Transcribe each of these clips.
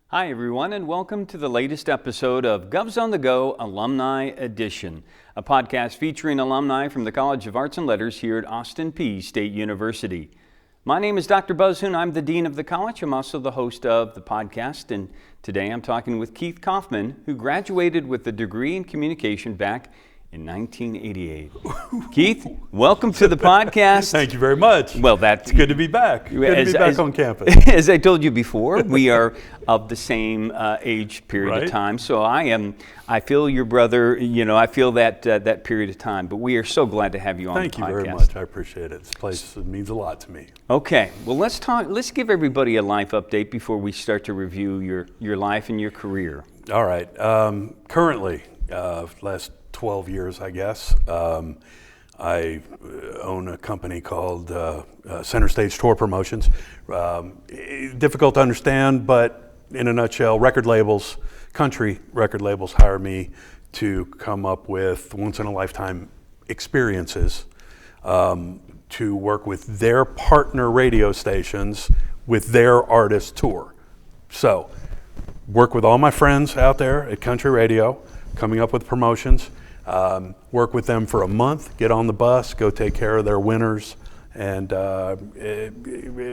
Hi, everyone, and welcome to the latest episode of Govs on the Go Alumni Edition, a podcast featuring alumni from the College of Arts and Letters here at Austin Peay State University. My name is Dr. Buzz Hoon. I'm the Dean of the College. I'm also the host of the podcast, and today I'm talking with Keith Kaufman, who graduated with a degree in communication back in 1988. Keith, welcome to the podcast. Thank you very much. Well, it's good to be back. Good to be back on campus. As I told you before, we are of the same age period of time. So I feel your brother, I feel that period of time. But we are so glad to have you on the podcast. Thank you very much. I appreciate it. This place means a lot to me. Okay. Well, let's give everybody a life update before we start to review your life and your career. All right. Currently, last 12 years, I guess. I own a company called Center Stage Tour Promotions. Difficult to understand, but in a nutshell, country record labels hire me to come up with once-in-a-lifetime experiences to work with their partner radio stations with their artist tour. So, work with all my friends out there at country radio, coming up with promotions. Work with them for a month, get on the bus, go take care of their winners, and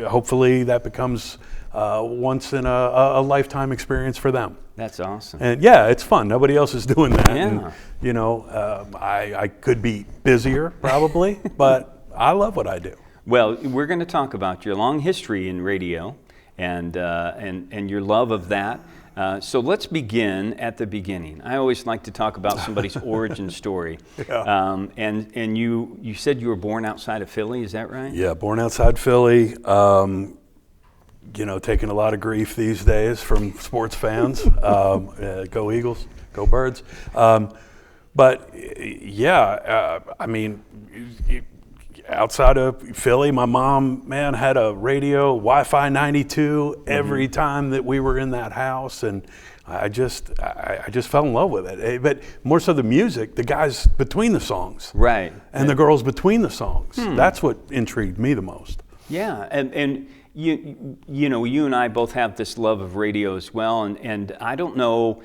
hopefully that becomes once in a lifetime experience for them. That's awesome. And yeah, it's fun. Nobody else is doing that. Yeah. And, I could be busier probably, but I love what I do. Well, we're going to talk about your long history in radio and your love of that. So let's begin at the beginning. I always like to talk about somebody's origin story. Yeah. And you said you were born outside of Philly, is that right? Yeah, born outside Philly. Taking a lot of grief these days from sports fans. Go Eagles, go Birds. Outside of Philly, my mom, had a radio, Wi-Fi 92 every time that we were in that house, and I just fell in love with it. But more so the music, the guys between the songs, right, and the girls between the songs. That's what intrigued me the most. Yeah, and you and I both have this love of radio as well, and I don't know,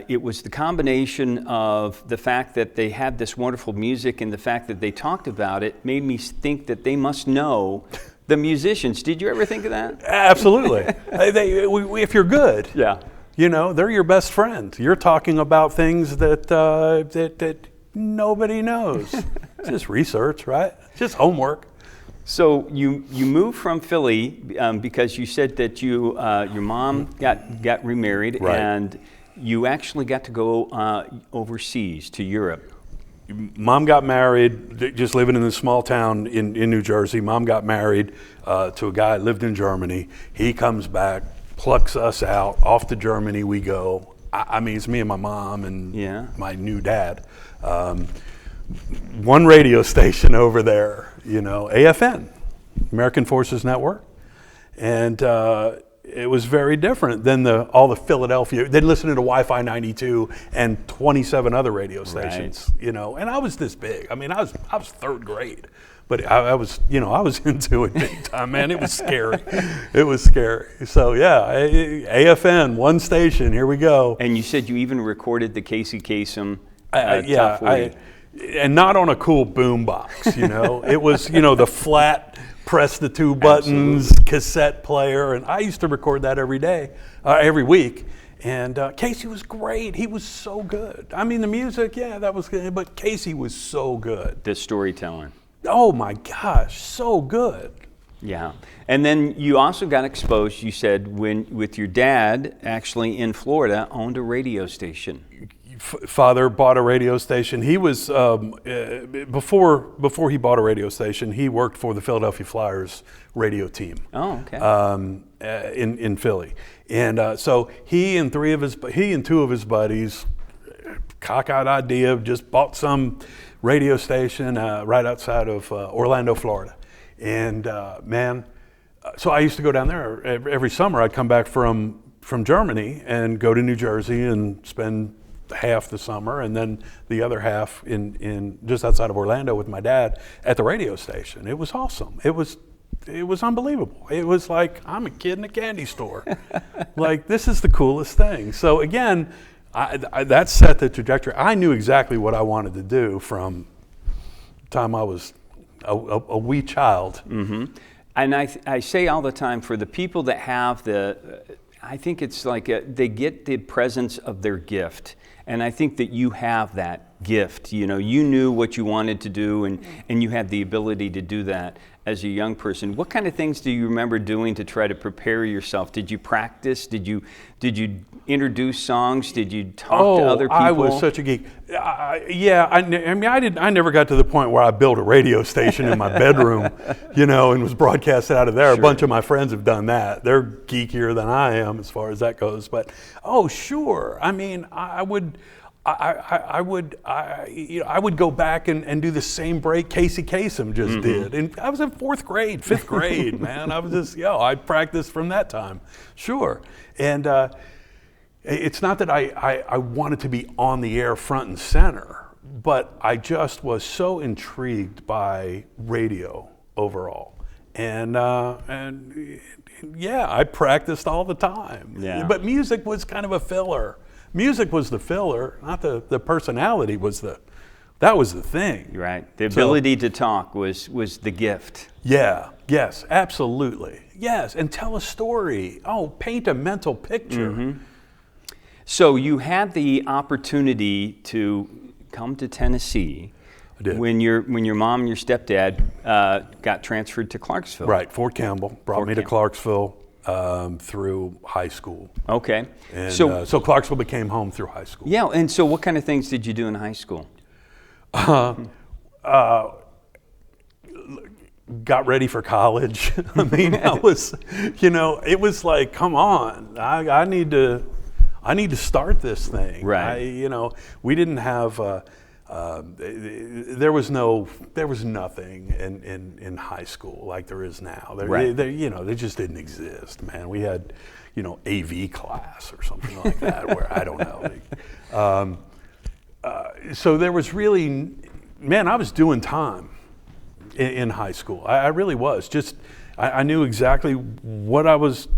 it was the combination of the fact that they had this wonderful music and the fact that they talked about it made me think that they must know the musicians. Did you ever think of that? Absolutely. If you're good, yeah, they're your best friend. You're talking about things that nobody knows. It's just research, right? It's just homework. So you moved from Philly because you said that your mom got remarried, right, and you actually got to go overseas to Europe. Mom got married, just living in this small town in New Jersey. Mom got married to a guy that lived in Germany. He comes back, plucks us out, off to Germany we go. It's me and my mom and my new dad. One radio station over there, AFN, American Forces Network, and it was very different than all the Philadelphia. They'd listen to Wi-Fi 92 and 27 other radio stations, And I was this big. I was third grade, but I was into it big time, man. It was scary. It was scary. So yeah, AFN, one station. Here we go. And you said you even recorded the Casey Kasem top 40. And not on a cool boom box, It was, the flat, press the two buttons, cassette player. And I used to record that every week. And Casey was great. He was so good. The music, that was good. But Casey was so good. The storytelling. Oh, my gosh, so good. Yeah. And then you also got exposed, you said, with your dad, actually in Florida, owned a radio station. Father bought a radio station. He was before he bought a radio station. He worked for the Philadelphia Flyers radio team. Oh, okay. In Philly, and so he and two of his buddies, cockeyed idea, just bought some radio station right outside of Orlando, Florida, and so I used to go down there every summer. I'd come back from Germany and go to New Jersey and spend half the summer and then the other half in just outside of Orlando with my dad at the radio station. It was awesome. It was it was unbelievable. It was like, I'm a kid in a candy store. Like, this is the coolest thing. So again, that set the trajectory. I knew exactly what I wanted to do from the time I was a wee child. Mm-hmm. And I say all the time, for the people that have I think it's like they get the presence of their gift. And I think that you have that gift. You know, you knew what you wanted to do, and you had the ability to do that as a young person. What kind of things do you remember doing to try to prepare yourself? Did you practice? Did you introduce songs? Did you talk to other people? I was such a geek. I never got to the point where I built a radio station in my bedroom, you know, and was broadcasted out of there. Sure. A bunch of my friends have done that. They're geekier than I am as far as that goes. But sure. I mean, I would go back and do the same break Casey Kasem just did. And I was in 4th grade, 5th grade, man. I was just, I practiced from that time. Sure. And it's not that I wanted to be on the air front and center, but I just was so intrigued by radio overall. And I practiced all the time. Yeah. But music was kind of a filler. Music was the filler, not the personality that was the thing. Right. The ability to talk was the gift. Yeah. Yes, absolutely. Yes, and tell a story. Paint a mental picture. Mm-hmm. So you had the opportunity to come to Tennessee. I did. When your mom and your stepdad got transferred to Clarksville. Right. Fort Campbell brought me to Clarksville. Through high school. Okay. And so Clarksville became home through high school. Yeah, and so what kind of things did you do in high school? Got ready for college. I mean, it was like, come on, I need to start this thing. Right. We didn't have. There was nothing in high school like there is now. They just didn't exist, man. We had, AV class or something like that, where I don't know. So there was really, man, I was doing time in high school. I really was. Just I knew exactly why I was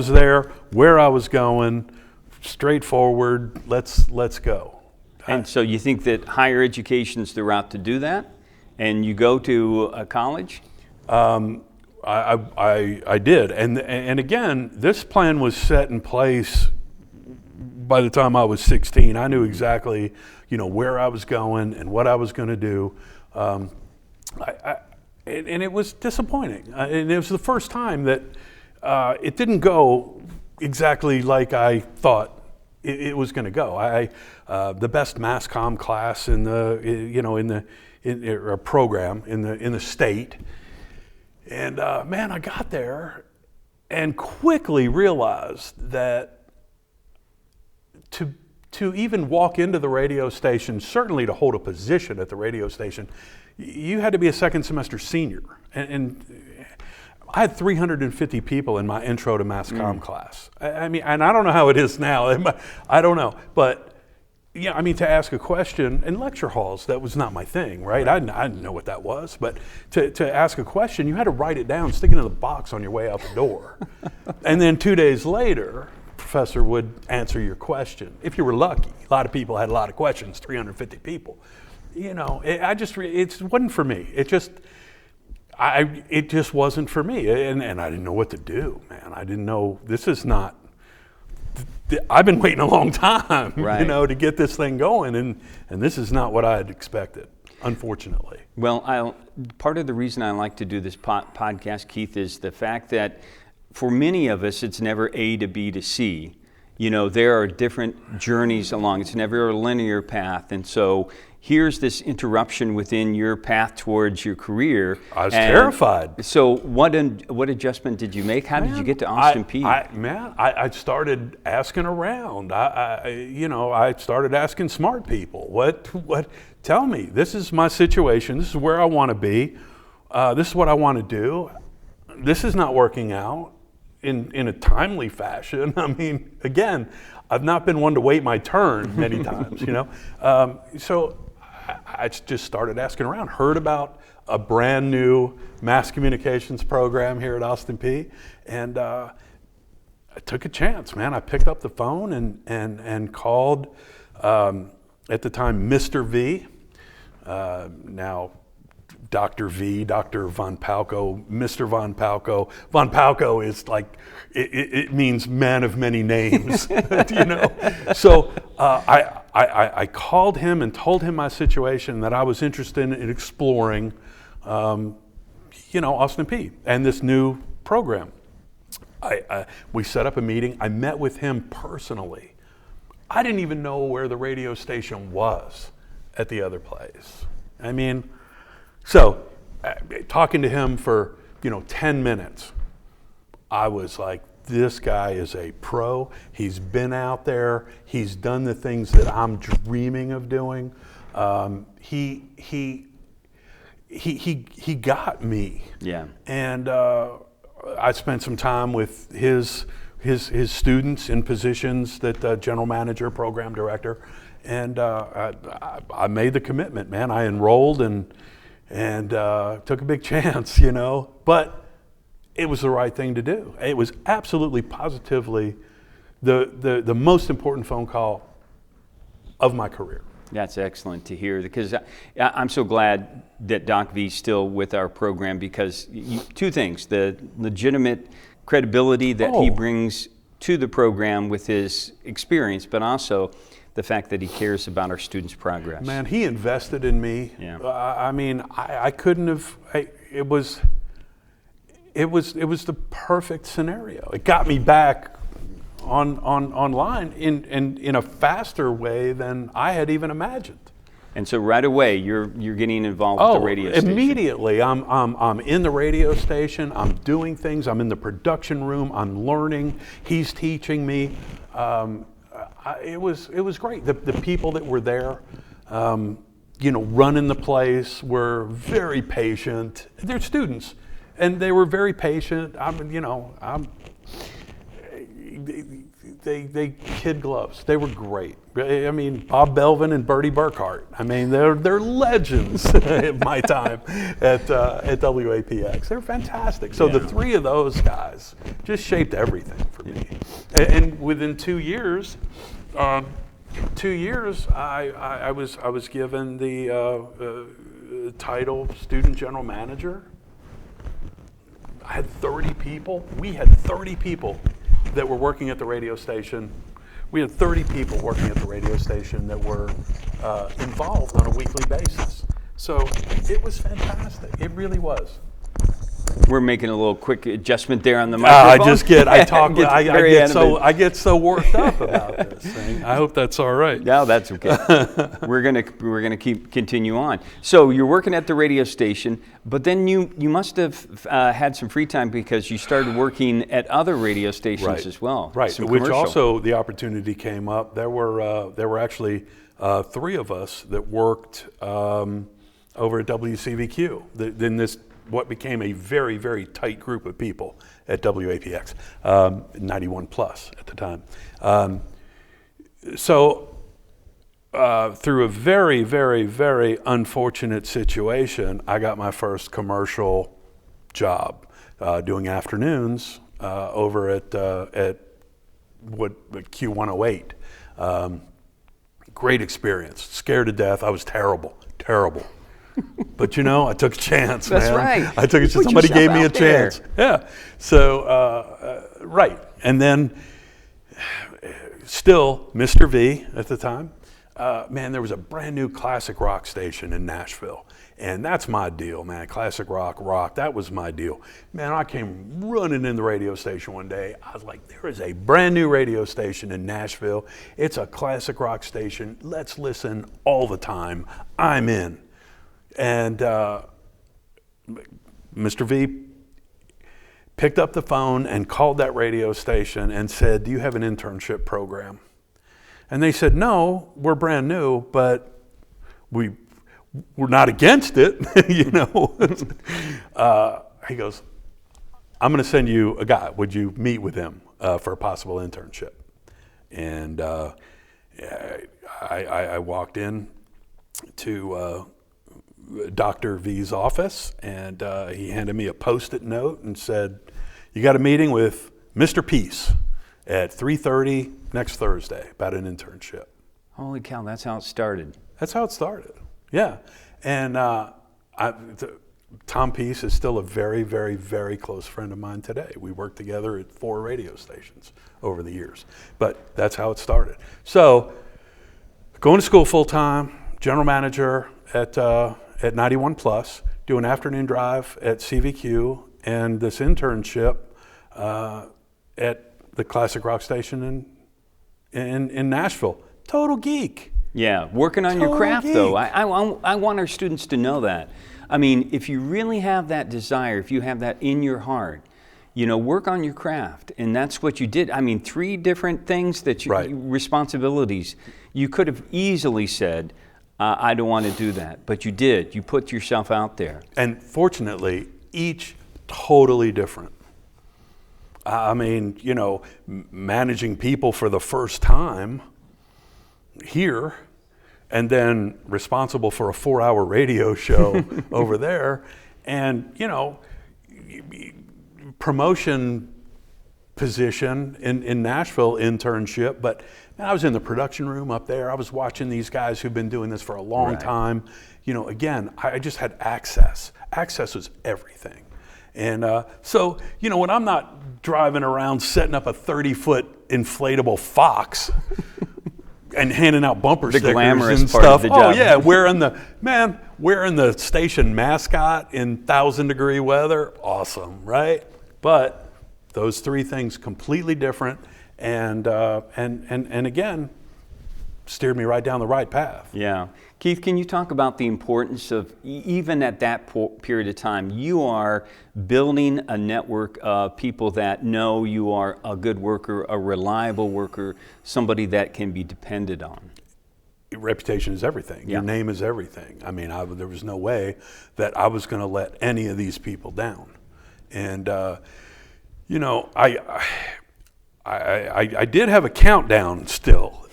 there, where I was going. Straightforward. Let's go. And so you think that higher education's the route to do that? And you go to a college? I did. And again, this plan was set in place by the time I was 16. I knew exactly, where I was going and what I was going to do. And it was disappointing. And it was the first time that it didn't go exactly like I thought it was going to go. The best mass comm class in the program in the state, and man, I got there and quickly realized that to even walk into the radio station, certainly to hold a position at the radio station, you had to be a second semester senior, and I had 350 people in my intro to mass comm class. I mean, and I don't know how it is now. I don't know. But, to ask a question in lecture halls, that was not my thing, right? I didn't know what that was. But to ask a question, you had to write it down, stick it in the box on your way out the door. And then 2 days later, the professor would answer your question, if you were lucky. A lot of people had a lot of questions, 350 people. It wasn't for me. It just wasn't for me, and I didn't know what to do, man. I didn't know, this is not, I've been waiting a long time, right, to get this thing going, and this is not what I had expected, unfortunately. Well, part of the reason I like to do this podcast, Keith, is the fact that for many of us, it's never A to B to C. There are different journeys along. It's never a linear path, and so here's this interruption within your path towards your career. I was terrified. So what adjustment did you make? How did you get to Austin Peay? I started asking around. I started asking smart people. What? Tell me. This is my situation. This is where I want to be. This is what I want to do. This is not working out in a timely fashion. I mean, again, I've not been one to wait my turn many times. So I just started asking around, heard about a brand new mass communications program here at Austin Peay, and I took a chance, man. I picked up the phone and called, at the time, Mr. V, now Dr. V, Dr. Von Palko, Mr. Von Palko. Von Palko is like, it means man of many names, you know? So I called him and told him my situation, that I was interested in exploring, Austin Peay and this new program. We set up a meeting. I met with him personally. I didn't even know where the radio station was at the other place. I mean, so talking to him for 10 minutes, I was like, this guy is a pro. He's been out there. He's done the things that I'm dreaming of doing. He got me. Yeah. And I spent some time with his students in positions that general manager, program director, and I made the commitment, man. I enrolled and took a big chance, but it was the right thing to do. It was absolutely, positively the most important phone call of my career. That's excellent to hear, because I'm so glad that Doc V's still with our program, because two things: the legitimate credibility that he brings to the program with his experience, but also the fact that he cares about our students' progress. Man, he invested in me. Yeah. I couldn't have. It was the perfect scenario. It got me back online in a faster way than I had even imagined. And so right away you're getting involved with the radio station. Immediately I'm in the radio station. I'm doing things. I'm in the production room. I'm learning. He's teaching me. It was great. The people that were there, running the place, were very patient. They're students, and they were very patient. They kid gloves. They were great. I mean, Bob Belvin and Bertie Burkhart. I mean, they're legends at my time at WAPX. They're fantastic. So the three of those guys just shaped everything for me. And within 2 years, I was given the title student general manager. I had 30 people. We had 30 people that were working at the radio station. We had 30 people working at the radio station that were involved on a weekly basis. So it was fantastic. It really was. We're making a little quick adjustment there on the microphone. I get so worked up about this thing. I hope that's all right. No, that's okay. We're gonna continue on. So you're working at the radio station, but then you must have had some free time, because you started working at other radio stations as well. Right. Which also the opportunity came up. There were actually 3 of us that worked over at WCVQ. In this, what became a very, very tight group of people at WAPX, 91 plus at the time. Through a very, very, very unfortunate situation, I got my first commercial job doing afternoons over at Q108. Great experience. Scared to death. I was terrible. But I took a chance, man. That's right. I took a chance. Somebody gave me a chance. Yeah. So, right. And then still Mr. V at the time. Man, there was a brand new classic rock station in Nashville. And that's my deal, man. Classic rock. That was my deal. Man, I came running in the radio station one day. I was like, there is a brand new radio station in Nashville. It's a classic rock station. Let's listen all the time. I'm in. And Mr. V picked up the phone and called that radio station and said, do you have an internship program? And they said, no, we're brand new, but we're not against it, He goes, I'm going to send you a guy. Would you meet with him for a possible internship? And I walked in to Dr. V's office, and he handed me a Post-it note and said, "You got a meeting with Mr. Peace at 3:30 next Thursday about an internship." Holy cow, that's how it started. That's how it started. Yeah, and Tom Peace is still a very, very, very close friend of mine today. We worked together at 4 radio stations over the years, but that's how it started. So, going to school full time, general manager at 91 Plus, doing afternoon drive at CVQ, and this internship at the classic rock station in Nashville. Total geek. Yeah, working on your craft, though. I want our students to know that. I mean, if you really have that desire, if you have that in your heart, work on your craft. And that's what you did. I mean, 3 different things that responsibilities. You could have easily said, I don't want to do that. But you did. You put yourself out there. And fortunately, each totally different. I mean, managing people for the first time here, and then responsible for a 4-hour radio show over there, and promotion position in Nashville internship. But man, I was in the production room up there. I was watching these guys who've been doing this for a long time. Again, I just had access. Access was everything. And so, when I'm not driving around setting up a 30-foot inflatable Fox and handing out bumper stickers and part stuff. Of the job. Oh yeah, wearing the station mascot in 1,000-degree weather. Awesome, right? But those 3 things completely different, and again, steered me right down the right path. Yeah. Keith, can you talk about the importance of, even at that period of time, you are building a network of people that know you are a good worker, a reliable worker, somebody that can be depended on? Reputation is everything. Yeah. Your name is everything. I mean, there was no way that I was going to let any of these people down. And, I did have a countdown still.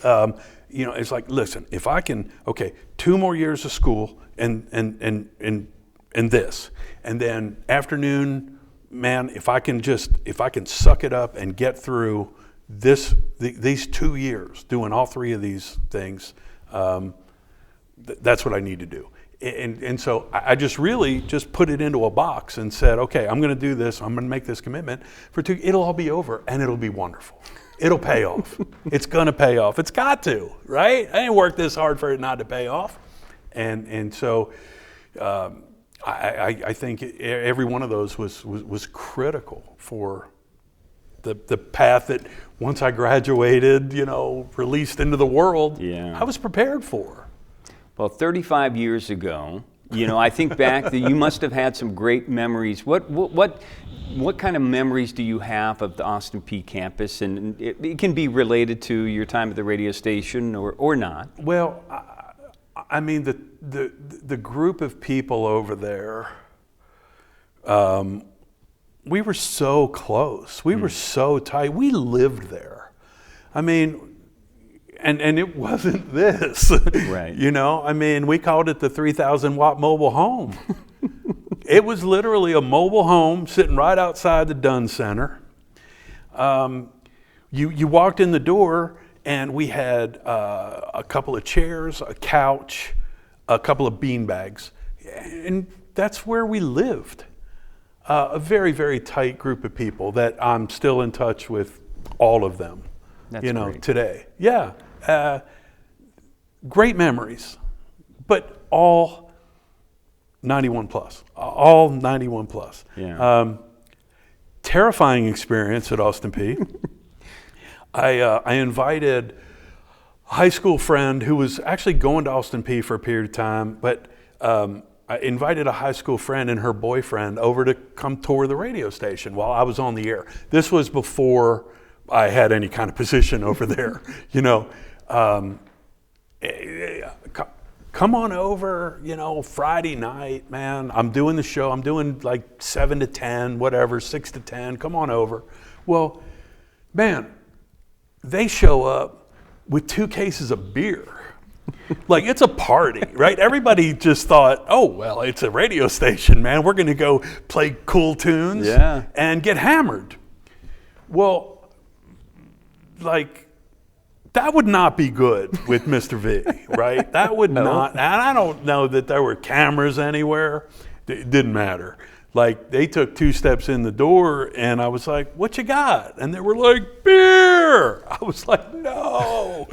It's like, listen, if I can, 2 more years of school and this, and then afternoon, man, if I can suck it up and get through these 2 years doing all 3 of these things, that's what I need to do. And so I just really put it into a box and said, okay, I'm going to do this. I'm going to make this commitment for 2. It'll all be over and it'll be wonderful. It'll pay off. It's going to pay off. It's got to, right? I didn't work this hard for it not to pay off. And so I think every one of those was critical for the path that once I graduated, released into the world, I was prepared for. Well, 35 years ago, I think back that you must have had some great memories. What kind of memories do you have of the Austin Peay campus? And it can be related to your time at the radio station or not. Well, I mean, the group of people over there, we were so close. We were so tight. We lived there. I mean, and it wasn't this. Right. I mean, we called it the 3,000-watt mobile home. It was literally a mobile home sitting right outside the Dunn Center. You walked in the door and we had a couple of chairs, a couch, a couple of bean bags, and that's where we lived. A very, very tight group of people that I'm still in touch with, all of them. That's great. Today. Yeah, great memories, but all 91 plus, all 91 plus. Yeah. Terrifying experience at Austin Peay. I invited a high school friend who was actually going to Austin Peay for a period of time, but I invited a high school friend and her boyfriend over to come tour the radio station while I was on the air. This was before I had any kind of position over there, Come on over, Friday night, man. I'm doing the show. I'm doing like 7 to 10, whatever, 6 to 10. Come on over. Well, man, they show up with 2 cases of beer. Like, it's a party, right? Everybody just thought, oh, well, it's a radio station, man. We're going to go play cool tunes and get hammered. Well, like, that would not be good with Mr. V, right? That would not, and I don't know that there were cameras anywhere. It didn't matter. Like, they took 2 steps in the door, and I was like, what you got? And they were like, beer! I was like, no!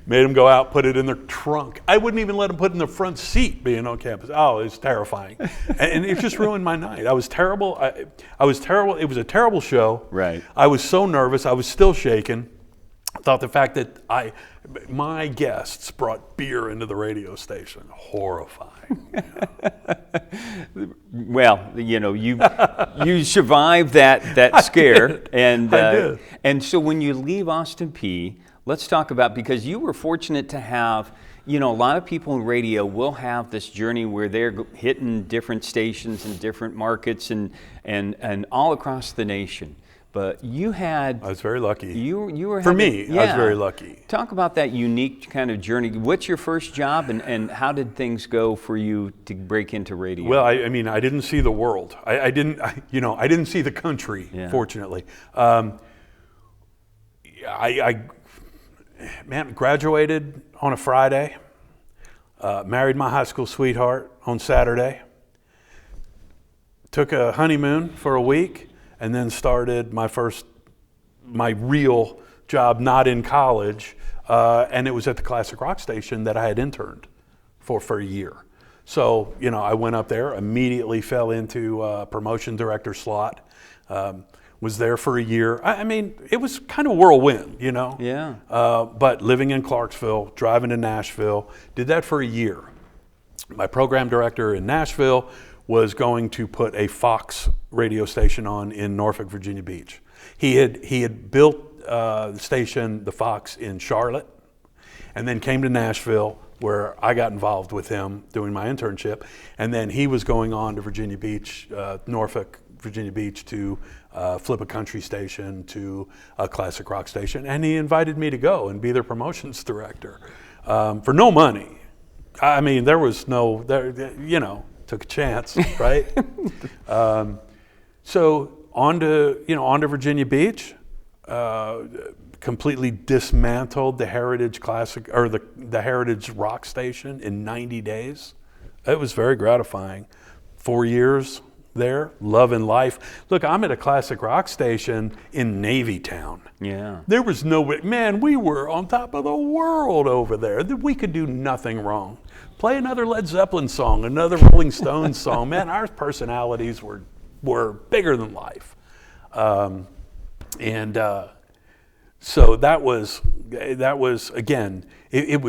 Made them go out, put it in their trunk. I wouldn't even let them put it in the front seat being on campus. Oh, it was terrifying. And it just ruined my night. I was terrible. I was terrible. It was a terrible show. Right. I was so nervous. I was still shaking. I thought the fact that my guests brought beer into the radio station, horrifying. Well, you know, you survived that scare, and I did. And so when you leave Austin Peay, let's talk about, because you were fortunate to have, you know, a lot of people in radio will have this journey where they're hitting different stations in different markets and all across the nation. But you had... I was very lucky. You were... For me, I was very lucky. Talk about that unique kind of journey. What's your first job, and how did things go for you to break into radio? Well, I mean, I didn't see the world. I didn't see the country, fortunately. I graduated on a Friday, married my high school sweetheart on Saturday, took a honeymoon for a week, and then started my real job, not in college, and it was at the classic rock station that I had interned for a year. So, you know, I went up there, immediately fell into a promotion director slot, was there for a year. I mean, it was kind of a whirlwind, you know? Yeah. But living in Clarksville, driving to Nashville, did that for a year. My program director in Nashville was going to put a Fox radio station on in Norfolk, Virginia Beach. He had built the station, the Fox, in Charlotte, and then came to Nashville, where I got involved with him doing my internship, and then he was going on to Virginia Beach, Norfolk, Virginia Beach, to flip a country station to a classic rock station, and he invited me to go and be their promotions director for no money. I mean, there was no, you know, took a chance, right? So on to Virginia Beach, completely dismantled the Heritage Classic, or the Heritage Rock Station in 90 days. It was very gratifying. 4 years there, loving life. Look, I'm at a classic rock station in Navy Town. Yeah. There was no way, man, we were on top of the world over there. We could do nothing wrong. Play another Led Zeppelin song, another Rolling Stones song. Man, our personalities were bigger than life. So that was again, it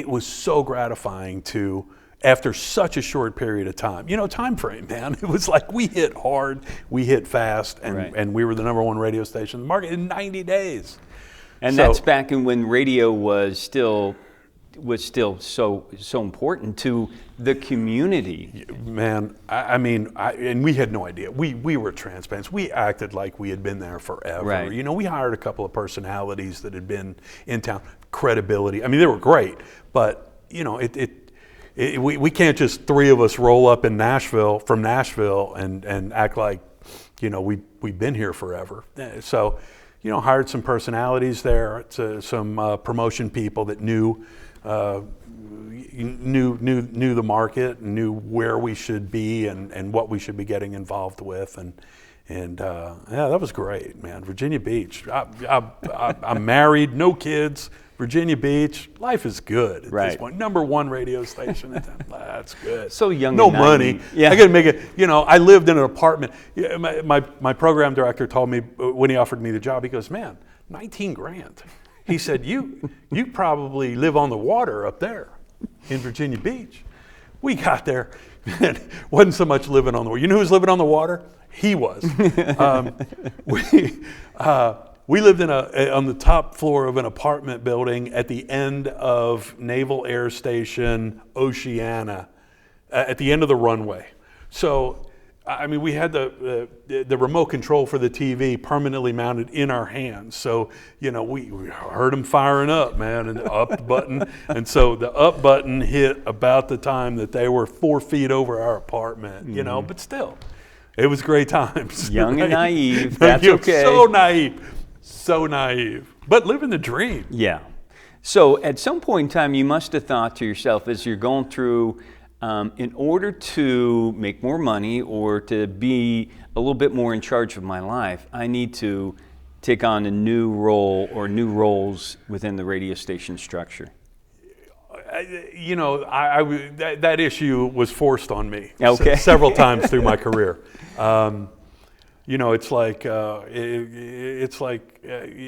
was so gratifying to, after such a short period of time, you know, time frame, man. It was like we hit hard, we hit fast, and we were the #1 radio station in the market in 90 days. And that's back in when radio was still so important to the community. Man, I mean, and we had no idea. We were transplants. We acted like we had been there forever. Right. You know, we hired a couple of personalities that had been in town. Credibility. I mean, they were great, but you know, we can't just 3 of us roll up in Nashville and act like, you know, we've been here forever. So, you know, hired some personalities there, some promotion people that knew the market, knew where we should be and what we should be getting involved with, and yeah, that was great, man. Virginia Beach. I'm married, no kids. Virginia Beach, life is good at this point. #1 radio station. That's good. So young. No money. Yeah. I got to make it. You know, I lived in an apartment. My program director told me when he offered me the job, he goes, "Man, 19 grand." He said, "You probably live on the water up there in Virginia Beach." We got there, and it wasn't so much living on the water. You know who's living on the water? He was. We lived on the top floor of an apartment building at the end of Naval Air Station Oceana, at the end of the runway. So I mean, we had the remote control for the TV permanently mounted in our hands. So, you know, we heard them firing up, man, and the up button. And so the up button hit about the time that they were 4 feet over our apartment, you know, but still, it was great times. Young right? and naive, that's okay. So naive, but living the dream. Yeah. So at some point in time, you must have thought to yourself as you're going through, in order to make more money or to be a little bit more in charge of my life, I need to take on a new role or new roles within the radio station structure. You know, that issue was forced on me several times through my career. You know, it's like you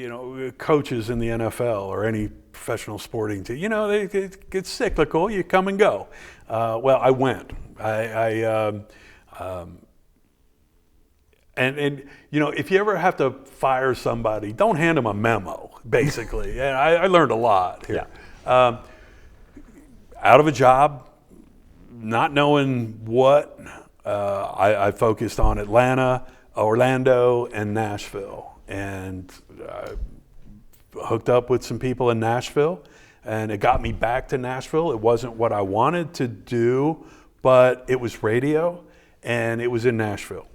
know, coaches in the NFL or any professional sporting team. You know, it's cyclical. You come and go. Well, I went. And you know, if you ever have to fire somebody, don't hand them a memo. Basically, and I learned a lot here. Yeah. Out of a job, not knowing what, I focused on Atlanta, Orlando, and Nashville, and hooked up with some people in Nashville, and it got me back to Nashville. It wasn't what I wanted to do, but it was radio, and it was in Nashville.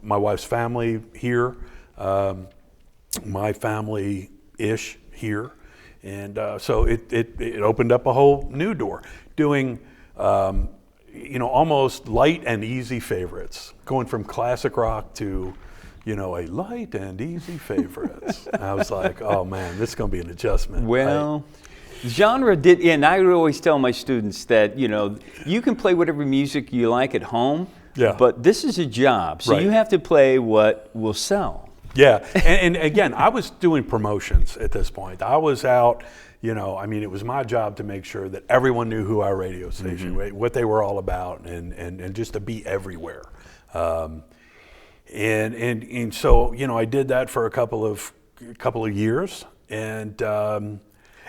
My wife's family here, my family-ish here, and so it opened up a whole new door, doing you know, almost light and easy favorites, going from classic rock to, you know, a light and easy favorites. I was like, oh man, this is going to be an adjustment. Well, genre did, and I would always tell my students that, you know, you can play whatever music you like at home, but this is a job, so you have to play what will sell. Yeah, and again, I was doing promotions at this point. I was out, you know, I mean, it was my job to make sure that everyone knew who our radio station, what they were all about, and just to be everywhere. And so, you know, I did that for a couple of years. And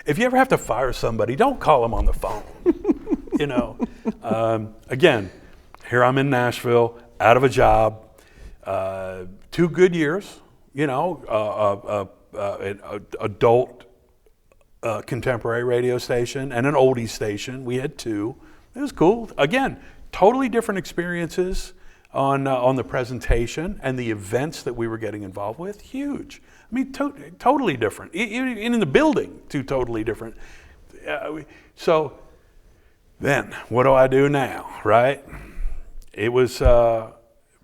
if you ever have to fire somebody, don't call them on the phone. You know, again, here I'm in Nashville, out of a job, 2 good years. You know, an adult contemporary radio station and an oldies station. We had 2. It was cool. Again, totally different experiences on the presentation and the events that we were getting involved with. Huge. I mean, totally different. Even in the building, 2 totally different. So then, what do I do now, right? It was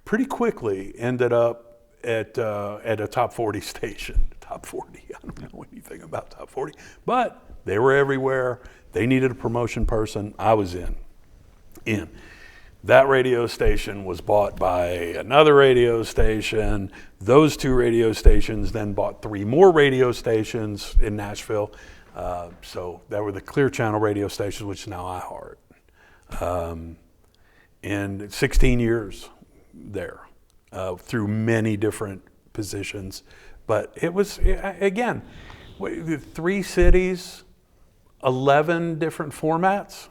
pretty quickly ended up at a top 40 station. Top 40, I don't know anything about top 40, but they were everywhere. They needed a promotion person. I was in. That radio station was bought by another radio station. Those 2 radio stations then bought 3 more radio stations in Nashville. So that were the Clear Channel radio stations, which is now iHeart. And 16 years there, through many different positions. But it was, again, 3 cities, 11 different formats.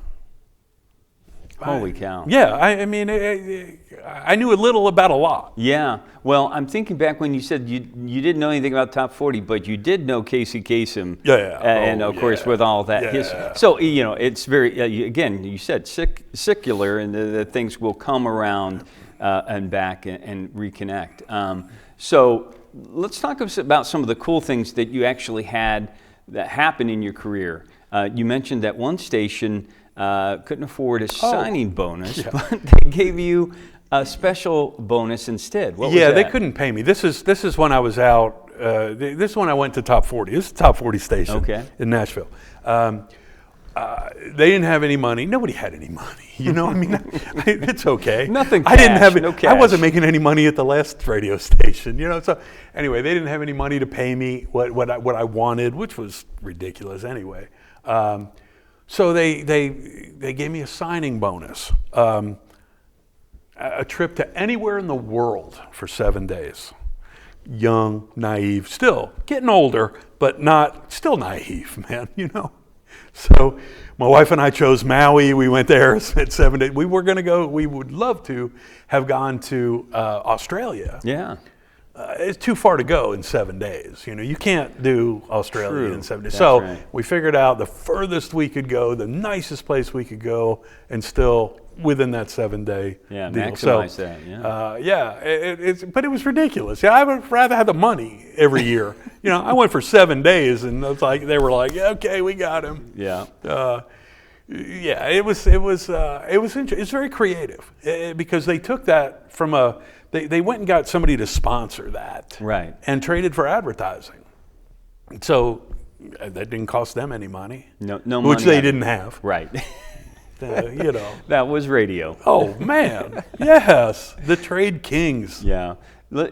Holy cow. Yeah, I mean, I knew a little about a lot. Yeah, well, I'm thinking back when you said you didn't know anything about Top 40, but you did know Casey Kasem. Yeah. And of course, with all that history. So, you know, it's very, again, you said secular, and the things will come around and back and reconnect. So let's talk about some of the cool things that you actually had that happened in your career. You mentioned that one station couldn't afford a signing bonus, but they gave you a special bonus instead. What was that? They couldn't pay me. This is when I was out. This is when I went to Top 40. This is a Top 40 station in Nashville. They didn't have any money. Nobody had any money. You know, I mean, it's okay. Nothing. Cash, I didn't have it. No cash. I wasn't making any money at the last radio station. You know, so anyway, they didn't have any money to pay me what I wanted, which was ridiculous anyway. So they gave me a signing bonus, a trip to anywhere in the world for 7 days. Young, naive, still getting older, but still naive, man. You know. So my wife and I chose Maui. We went there, spent 7 days. We were going to go, we would love to have gone to Australia. Yeah. It's too far to go in 7 days. You know, you can't do Australia in 7 days. That's so right. we figured out the furthest we could go, the nicest place we could go, and still within that 7 day Yeah, deal. maximize that. Yeah. But it was ridiculous. Yeah, I would rather have the money every year. You know, I went for 7 days, and it's like they were like, yeah, okay, we got him. Yeah. Yeah, it was interesting. It's very creative because they took that from they went and got somebody to sponsor that, Right. and traded for advertising. So that didn't cost them any money, No money. which they didn't have. Right. You know. That was radio. Oh man, yes, the trade kings. Yeah.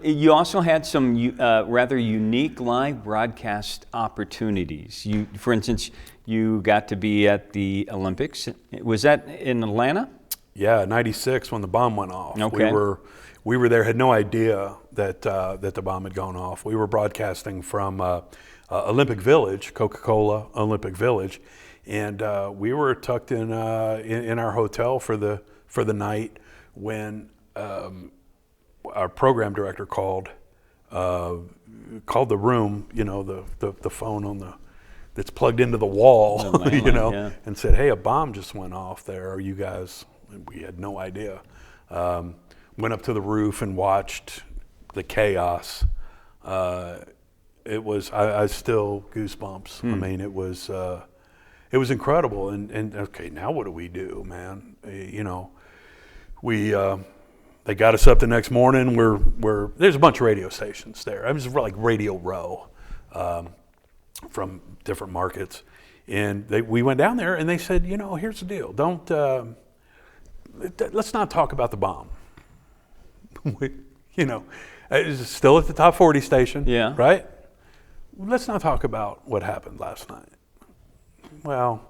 You also had some rather unique live broadcast opportunities. For instance, you got to be at the Olympics. Was that in Atlanta? Yeah, '96 when the bomb went off. Okay. We were there. Had no idea that the bomb had gone off. We were broadcasting from Olympic Village, Coca-Cola Olympic Village, and we were tucked in our hotel for the night when our program director called the room. You know, the phone that's plugged into the wall. landline, you know, yeah. and said, "Hey, a bomb just went off there. Are you guys?" We had no idea. Went up to the roof and watched the chaos. It was I still goosebumps. I mean, it was incredible. And okay, now what do we do, man? You know, they got us up the next morning. There's a bunch of radio stations there. It was like Radio Row from different markets, and we went down there and they said, you know, here's the deal. Let's not talk about the bomb. You know, it's still at the top 40 station, Yeah. right? Let's not talk about what happened last night. Well,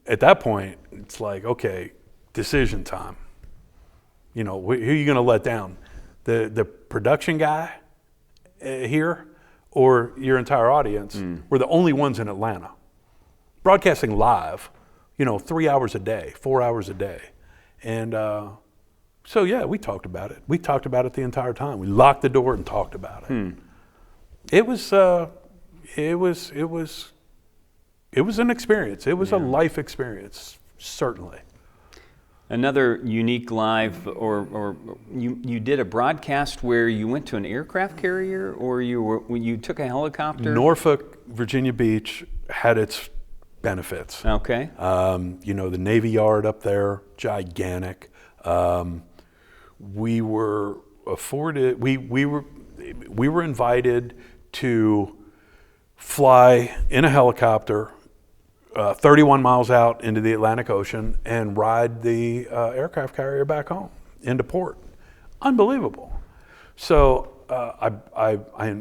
at that point, it's like, okay, decision time. You know, who are you going to let down? The production guy here or your entire audience? We're the only ones in Atlanta. Broadcasting live, you know, 3 hours a day, 4 hours a day. And so, yeah, we talked about it. We talked about it the entire time. We locked the door and talked about it. It was an experience. It was a life experience, certainly. Another unique live, or you did a broadcast where you went to an aircraft carrier, or you took a helicopter? Norfolk, Virginia Beach had its benefits. Okay. You know, the Navy Yard up there, gigantic. We were afforded. We were invited to fly in a helicopter 31 miles out into the Atlantic Ocean and ride the aircraft carrier back home into port. Unbelievable. So I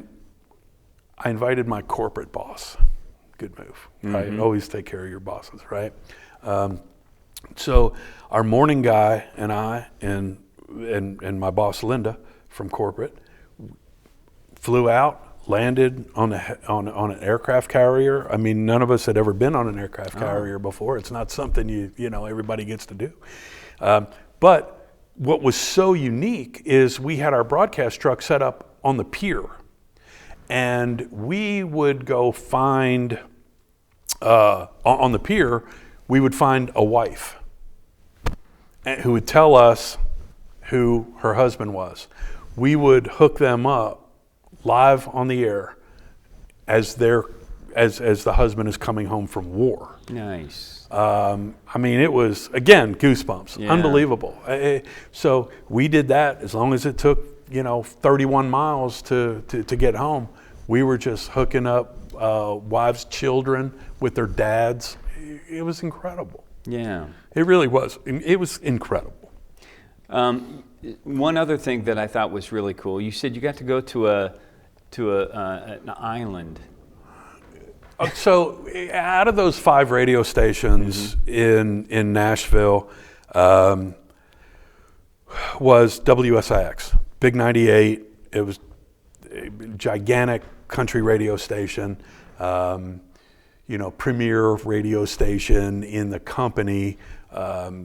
invited my corporate boss. Good move, right? Always take care of your bosses, right? So our morning guy and I and my boss Linda from corporate flew out. Landed on an aircraft carrier. I mean, none of us had ever been on an aircraft carrier before. It's not something you know everybody gets to do. But what was so unique is we had our broadcast truck set up on the pier, and we would go find on the pier. We would find a wife who would tell us who her husband was. We would hook them up live on the air as the husband is coming home from war. Nice. I mean, it was, again, goosebumps. Yeah. Unbelievable. So we did that as long as it took, 31 miles to get home. We were just hooking up wives, children with their dads. It was incredible. Yeah. It really was. It was incredible. One other thing that I thought was really cool, you said you got to go to an island. So out of those 5 radio stations in Nashville was WSIX, Big 98. It was a gigantic country radio station. premier radio station in the company,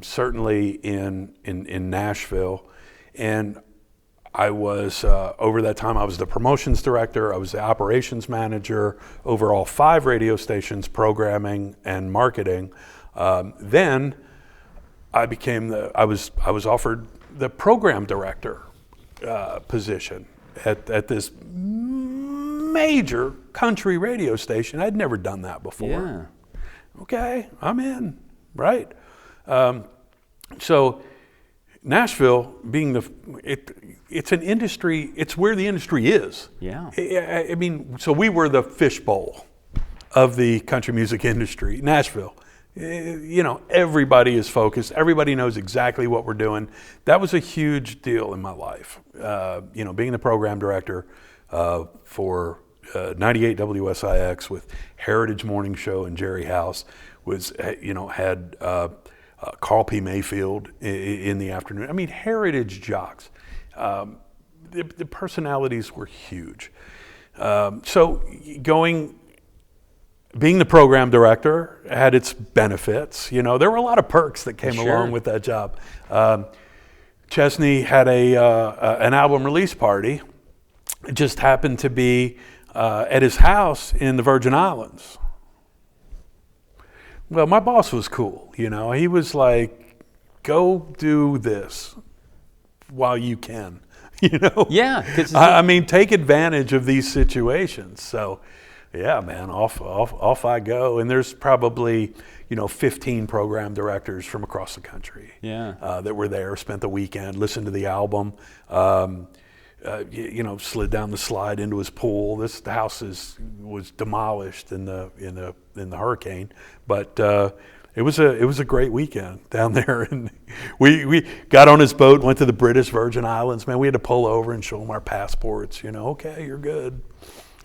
certainly in Nashville. And I was, over that time, I was the promotions director, I was the operations manager over all 5 radio stations, programming and marketing. Then I became I was offered the program director position at this major country radio station. I'd never done that before. Yeah. Okay, I'm in, right? So Nashville, being it's an industry, it's where the industry is. Yeah. I mean, so we were the fishbowl of the country music industry, Nashville. Everybody is focused. Everybody knows exactly what we're doing. That was a huge deal in my life. Being the program director for 98 WSIX with Heritage Morning Show and Jerry House had Carl P. Mayfield in the afternoon. I mean, heritage jocks. The personalities were huge. So being the program director had its benefits. There were a lot of perks that came along with that job. Chesney had an album release party. It just happened to be at his house in the Virgin Islands. Well, my boss was cool. He was like, "Go do this while you can." Yeah. I mean, take advantage of these situations. So. Yeah, man, off I go. And there's probably, 15 program directors from across the country that were there, spent the weekend, listened to the album, slid down the slide into his pool. The house was demolished in the hurricane, but it was a great weekend down there. And we got on his boat, went to the British Virgin Islands. Man, we had to pull over and show them our passports. Okay, you're good.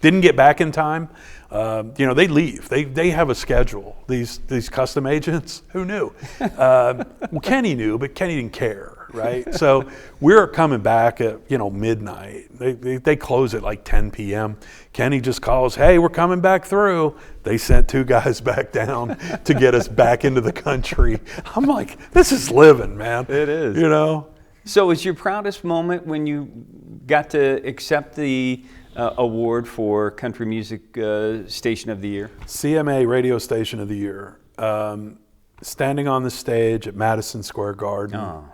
Didn't get back in time. They leave. They have a schedule. These custom agents. Who knew? Well, Kenny knew, but Kenny didn't care, right? So we're coming back at midnight. They close at like 10 p.m. Kenny just calls, "Hey, we're coming back through." They sent 2 guys back down to get us back into the country. I'm like, this is living, man. It is. So was your proudest moment when you got to accept the award for Country Music Station of the Year? CMA Radio Station of the Year. Standing on the stage at Madison Square Garden. Oh,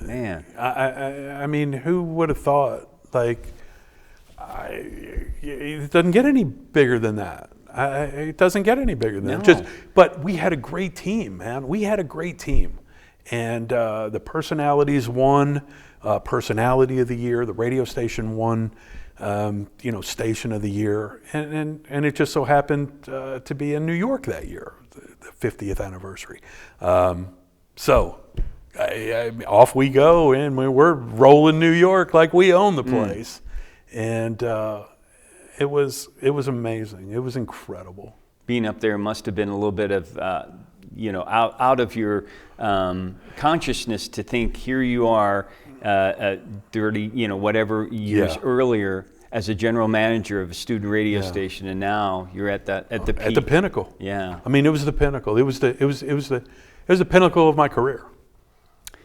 man. I mean, who would have thought? It doesn't get any bigger than that. It doesn't get any bigger than that. But we had a great team, man. We had a great team. And the personalities won Personality of the Year. The radio station won Station of the Year, and it just so happened to be in New York that year, the 50th anniversary. So off we go, and we're rolling New York like we own the place, and it was amazing. It was incredible. Being up there must have been a little bit of out of your consciousness to think, here you are. 30, whatever years earlier, as a general manager of a student radio station, and now you're at the peak. At the pinnacle. Yeah. I mean, it was the pinnacle. It was the pinnacle of my career,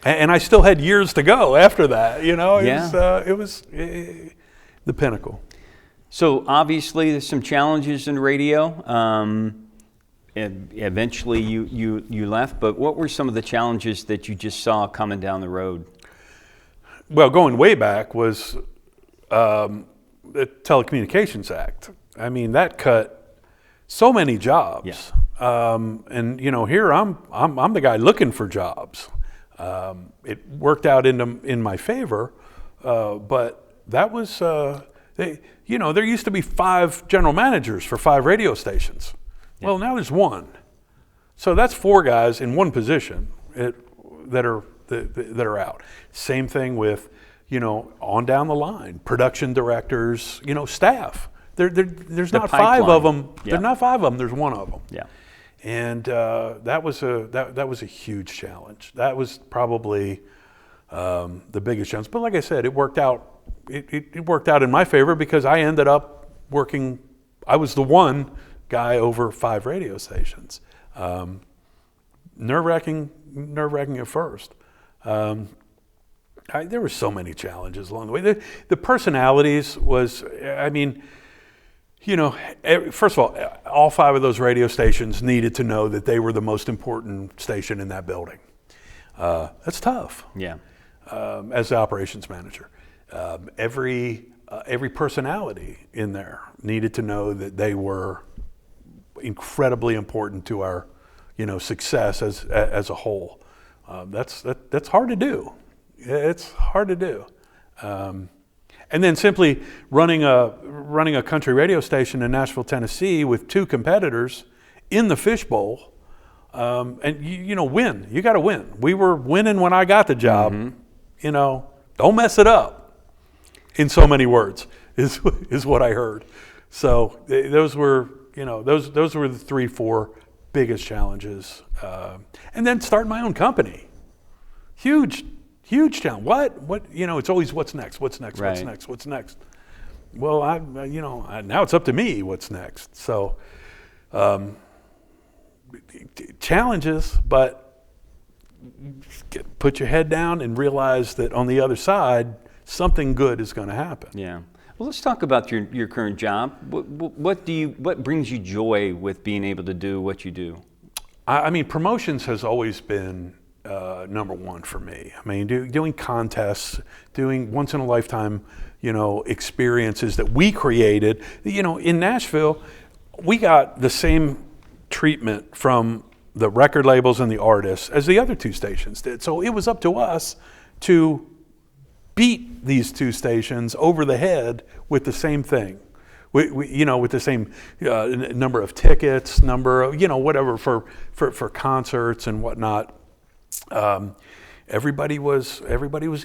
and I still had years to go after that. It was the pinnacle. So obviously, there's some challenges in radio. And eventually, you left. But what were some of the challenges that you just saw coming down the road? Well, going way back was the Telecommunications Act. I mean, that cut so many jobs. Yeah. And here I'm the guy looking for jobs. It worked out in my favor, but that was there used to be 5 general managers for 5 radio stations. Yeah. Well, now there's 1. So that's 4 guys in 1 position that are out. Same thing with, on down the line, production directors, staff. There's not 5 of them. Yeah. There's not 5 of them. There's 1 of them. Yeah. And that was a huge challenge. That was probably the biggest challenge. But like I said, it worked out. It worked out in my favor because I ended up working. I was the one guy over 5 radio stations. Nerve-wracking at first. There were so many challenges along the way. The personalities was, first of all 5 of those radio stations needed to know that they were the most important station in that building. That's tough. Yeah. As the operations manager, every personality in there needed to know that they were incredibly important to our, success as a whole. That's hard to do. It's hard to do. And then simply running a country radio station in Nashville, Tennessee, with 2 competitors in the fishbowl, and win. You got to win. We were winning when I got the job. Mm-hmm. Don't mess it up. In so many words, is what I heard. So those were those were the 3-4 biggest challenges. And then starting my own company, huge challenge. What it's always what's next. Right. What's next. Well, now it's up to me. What's next? So challenges, but put your head down and realize that on the other side, something good is going to happen. Yeah. Well, let's talk about your current job. What brings you joy with being able to do what you do? Promotions has always been number one for me. Doing contests, doing once in a lifetime, experiences that we created. In Nashville, we got the same treatment from the record labels and the artists as the other 2 stations did. So it was up to us to beat these 2 stations over the head with the same thing. With the same number of tickets, whatever for concerts and whatnot. Everybody was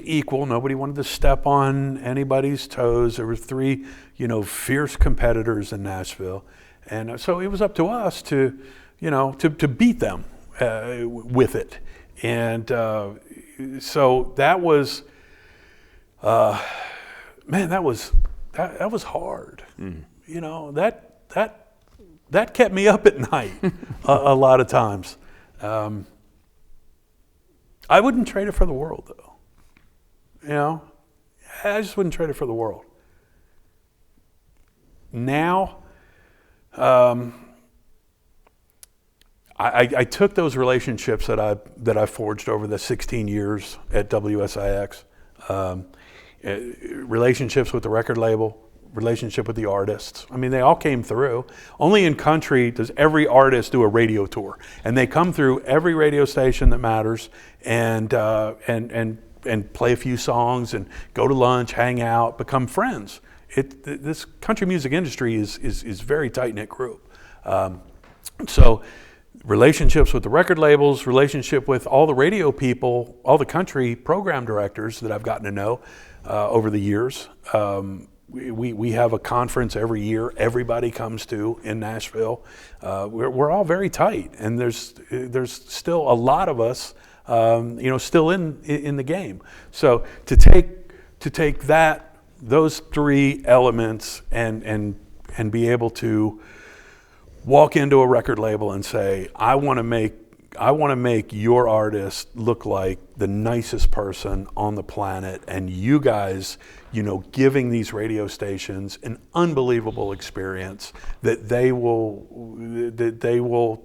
equal. Nobody wanted to step on anybody's toes. There were 3, fierce competitors in Nashville, and so it was up to us to beat them with it. And so that was, that was hard. That kept me up at night a lot of times. I wouldn't trade it for the world, though. I just wouldn't trade it for the world. Now, I took those relationships that I forged over the 16 years at WSIX, relationships with the record label, relationship with the artists. They all came through. Only in country does every artist do a radio tour, and they come through every radio station that matters, and play a few songs, and go to lunch, hang out, become friends. This country music industry is very tight-knit group. So relationships with the record labels, relationship with all the radio people, all the country program directors that I've gotten to know over the years. We have a conference every year. Everybody comes to in Nashville. We're all very tight, and there's still a lot of us, still in the game. So to take those 3 elements and be able to walk into a record label and say, I want to make your artist look like the nicest person on the planet, and you guys, giving these radio stations an unbelievable experience that they will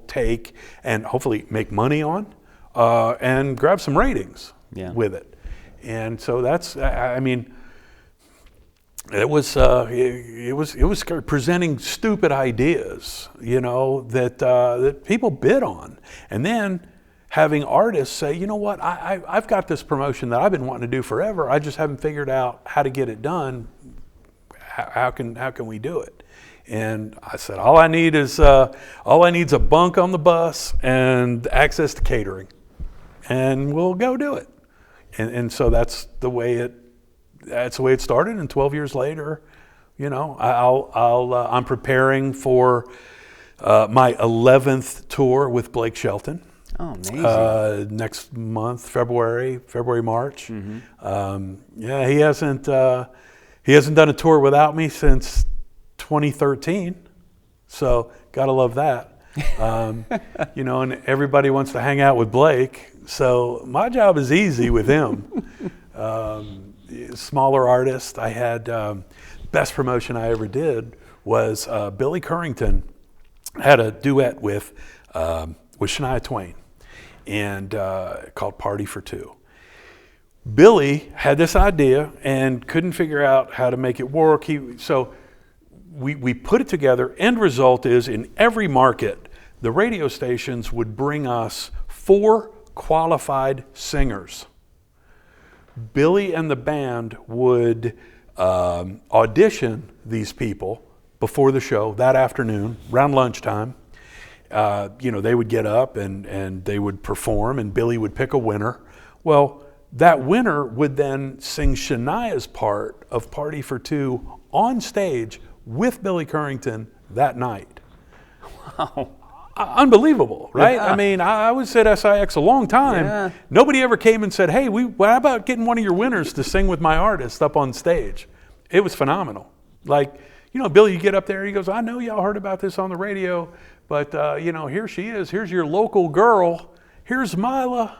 take and hopefully make money on, and grab some ratings with it. And so that's, it was scary, presenting stupid ideas, that people bid on, and then having artists say, you know what, I've got this promotion that I've been wanting to do forever. I just haven't figured out how to get it done. How can we do it? And I said, all I need is a bunk on the bus and access to catering, and we'll go do it. And so that's the way it started. And 12 years later, I'm preparing for my 11th tour with Blake Shelton. Oh, amazing! Next month, February, March. Mm-hmm. He hasn't done a tour without me since 2013. So gotta love that. You know, and everybody wants to hang out with Blake. So my job is easy with him. Smaller artist. I had best promotion I ever did was Billy Currington had a duet with Shania Twain, and called "Party for Two." Billy had this idea and couldn't figure out how to make it work. So we put it together. End result is, in every market, the radio stations would bring us 4 qualified singers. Billy and the band would audition these people before the show that afternoon, around lunchtime. You know, they would get up and they would perform, and Billy would pick a winner. Well, that winner would then sing Shania's part of "Party for Two" on stage with Billy Currington that night. Wow. Unbelievable, right? Yeah. I mean, I was at SIX a long time. Yeah. Nobody ever came and said, "Hey, how about getting one of your winners to sing with my artist up on stage?" It was phenomenal. Like, you know, Billy, you get up there, he goes, "I know y'all heard about this on the radio, but, you know, here she is. Here's your local girl. Here's Mila."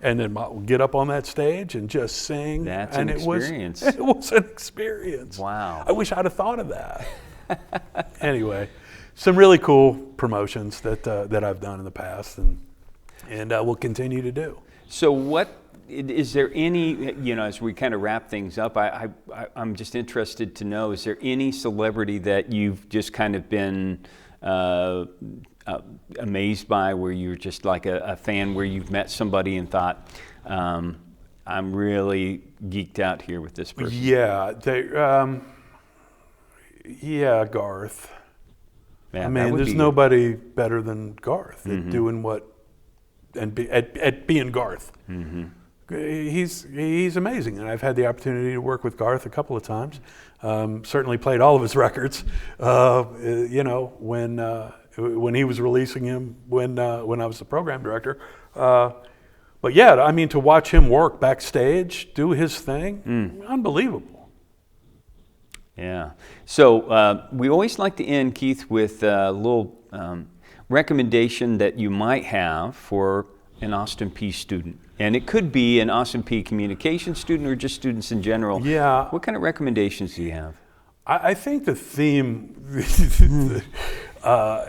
And then Mila would get up on that stage and just sing. That's and an experience. It was an experience. Wow. I wish I'd have thought of that. Anyway, some really cool promotions that I've done in the past and will continue to do. So what, is there any, you know, as we kind of wrap things up, I'm just interested to know, is there any celebrity that you've just kind of been amazed by, where you're just like a fan, where you've met somebody and thought, I'm really geeked out here with this person? Yeah, Garth. Yeah, I mean, there's nobody better than Garth at doing what, and at being Garth. Mm-hmm. He's amazing, and I've had the opportunity to work with Garth a couple of times. Certainly played all of his records. You know, when he was releasing him, when I was the program director. But yeah, I mean, to watch him work backstage, do his thing, unbelievable. Yeah. So we always like to end, Keith, with a little recommendation that you might have for an Austin Peay student. And it could be an Austin Peay communication student or just students in general. Yeah. What kind of recommendations do you have? I think the theme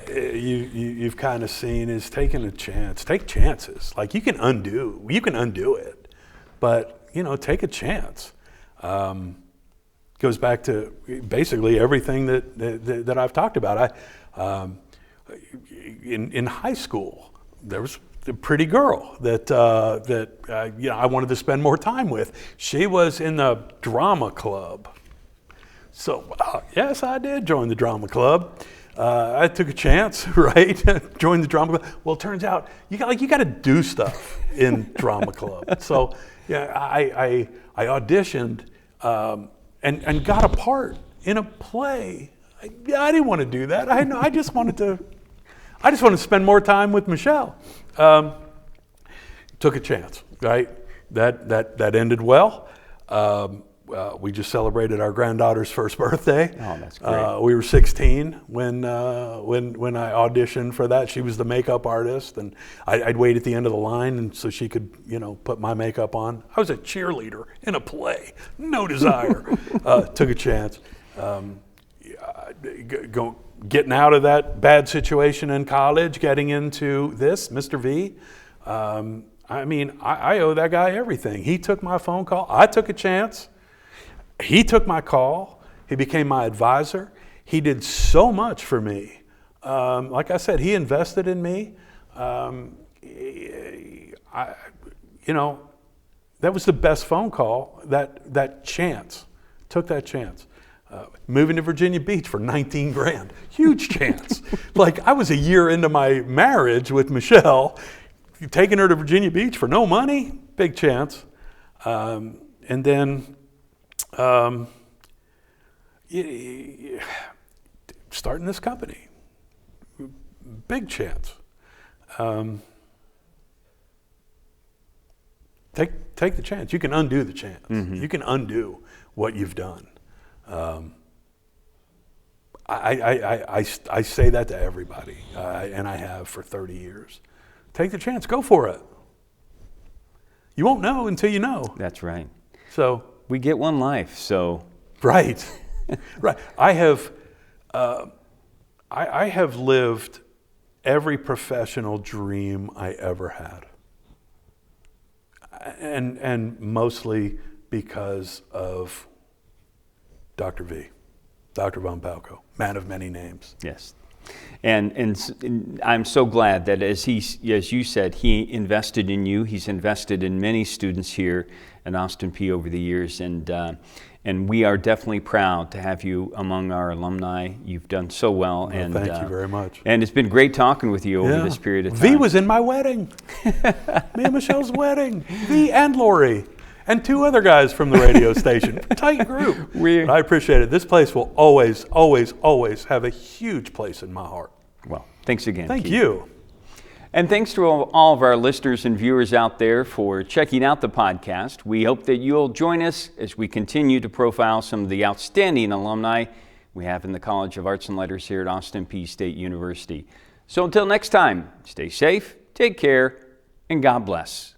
you've kind of seen is taking a chance. Take chances. Like, you can undo it, but, you know, take a chance. Goes back to basically everything that I've talked about. In high school, there was a pretty girl that you know, I wanted to spend more time with. She was in the drama club. So yes, I did join the drama club. I took a chance, right? Joined the drama club. Well, it turns out you got to do stuff in drama club. So yeah, I auditioned and got a part in a play. I didn't want to do that. I just wanted to spend more time with Michelle. Took a chance, right? That ended well. We just celebrated our granddaughter's first birthday. Oh, that's great. We were 16 when I auditioned for that. She was the makeup artist, and I'd wait at the end of the line, and so she could, you know, put my makeup on. I was a cheerleader in a play. No desire. Took a chance. Getting out of that bad situation in college, getting into this, Mr. V. I mean, I owe that guy everything. He took my phone call. I took a chance. He took my call. He became my advisor. He did so much for me. Like I said, he invested in me. You know, that was the best phone call. That chance, took that chance. Moving to Virginia Beach for 19 grand, huge chance. Like, I was a year into my marriage with Michelle, taking her to Virginia Beach for no money, big chance. And then starting this company, big chance. Take the chance. You can undo the chance. You can undo what you've done. I say that to everybody, and I have for 30 years. Take the chance. Go for it. You won't know until you know. That's right. So we get one life, so. Right. Right. I have lived every professional dream I ever had. And mostly because of Dr. V, Dr. Von Palko, man of many names. Yes. And I'm so glad that as you said, he invested in you. He's invested in many students here at Austin Peay over the years, and we are definitely proud to have you among our alumni. You've done so well. Well, thank you very much. And it's been great talking with you over this period of time. V was in my wedding. Me and Michelle's wedding. V and Lori. And 2 other guys from the radio station. Tight group. I appreciate it. This place will always, always, always have a huge place in my heart. Well, thanks again. Thank Keith. you. And thanks to all of our listeners and viewers out there for checking out the podcast. We hope that you'll join us as we continue to profile some of the outstanding alumni we have in the College of Arts and Letters here at Austin Peay State University. So until next time, stay safe, take care, and God bless.